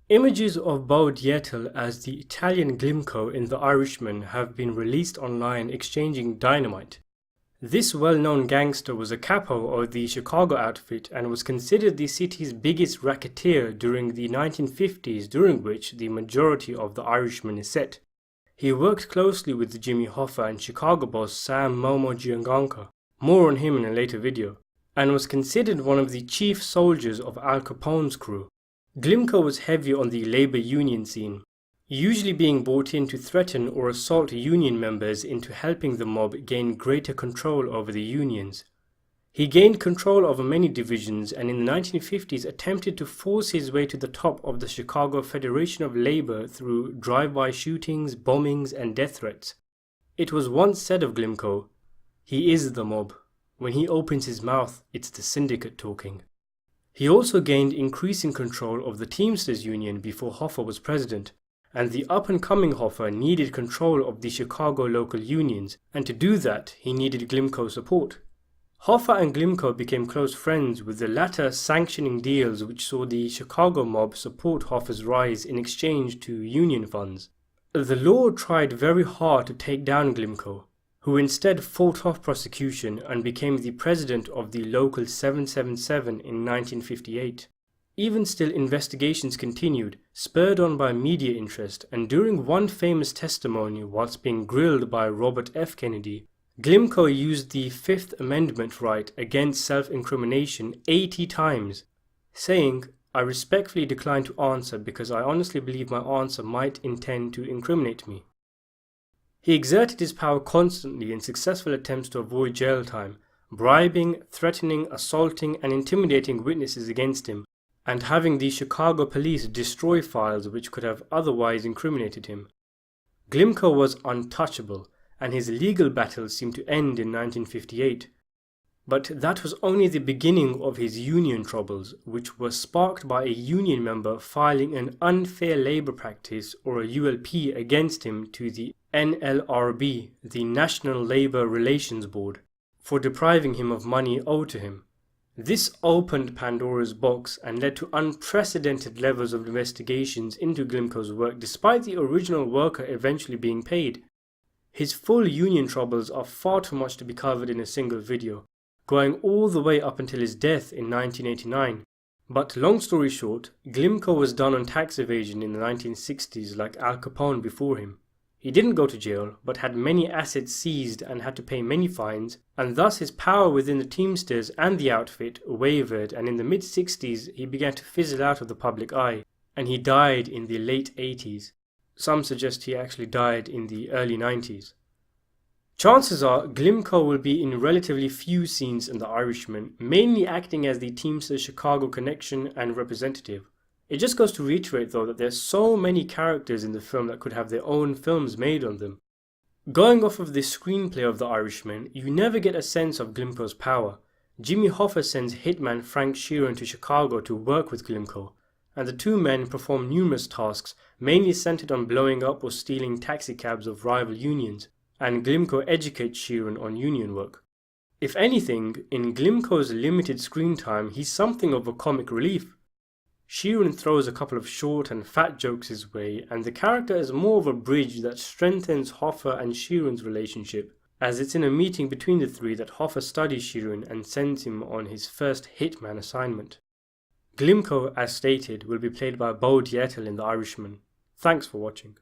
Images of Bo Dietl as the Italian Glimco in The Irishman have been released online exchanging dynamite. This well-known gangster was a capo of the Chicago outfit and was considered the city's biggest racketeer during the 1950s, during which the majority of The Irishman is set. He worked closely with Jimmy Hoffa and Chicago boss Sam Momo Gianganca, more on him in a later video, and was considered one of the chief soldiers of Al Capone's crew. Glimco was heavy on the labor union scene, usually being brought in to threaten or assault union members into helping the mob gain greater control over the unions. He gained control over many divisions and in the 1950s attempted to force his way to the top of the Chicago Federation of Labor through drive-by shootings, bombings, and death threats. It was once said of Glimco, "He is the mob. When he opens his mouth, it's the syndicate talking." He also gained increasing control of the Teamsters Union before Hoffa was president, and the up-and-coming Hoffa needed control of the Chicago local unions, and to do that he needed Glimco's support. Hoffa and Glimco became close friends, with the latter sanctioning deals which saw the Chicago mob support Hoffa's rise in exchange to union funds. The law tried very hard to take down Glimco, who instead fought off prosecution and became the president of the local 777 in 1958. Even still, investigations continued, spurred on by media interest, and during one famous testimony whilst being grilled by Robert F. Kennedy, Glimco used the Fifth Amendment right against self-incrimination 80 times, saying, "I respectfully decline to answer because I honestly believe my answer might intend to incriminate me." He exerted his power constantly in successful attempts to avoid jail time, bribing, threatening, assaulting, and intimidating witnesses against him, and having the Chicago police destroy files which could have otherwise incriminated him. Glimco was untouchable, and his legal battles seemed to end in 1958. But that was only the beginning of his union troubles, which were sparked by a union member filing an unfair labor practice or a ULP against him to the NLRB, the National Labor Relations Board, for depriving him of money owed to him. This opened Pandora's box and led to unprecedented levels of investigations into Glimco's work, despite the original worker eventually being paid. His full union troubles are far too much to be covered in a single video, going all the way up until his death in 1989. But long story short, Glimco was done on tax evasion in the 1960s like Al Capone before him. He didn't go to jail, but had many assets seized and had to pay many fines, and thus his power within the Teamsters and the outfit wavered, and in the mid-60s he began to fizzle out of the public eye, and he died in the late 80s. Some suggest he actually died in the early 90s. Chances are Glimco will be in relatively few scenes in The Irishman, mainly acting as the Teamsters Chicago connection and representative. It just goes to reiterate though that there's so many characters in the film that could have their own films made on them. Going off of the screenplay of The Irishman, you never get a sense of Glimco's power. Jimmy Hoffa sends hitman Frank Sheeran to Chicago to work with Glimco, and the two men perform numerous tasks, mainly centered on blowing up or stealing taxicabs of rival unions, and Glimco educates Sheeran on union work. If anything, in Glimco's limited screen time, he's something of a comic relief. Sheeran throws a couple of short and fat jokes his way, and the character is more of a bridge that strengthens Hoffa and Sheeran's relationship, as it's in a meeting between the three that Hoffa studies Sheeran and sends him on his first hitman assignment. Glimco, as stated, will be played by Bo Dietl in The Irishman. Thanks for watching.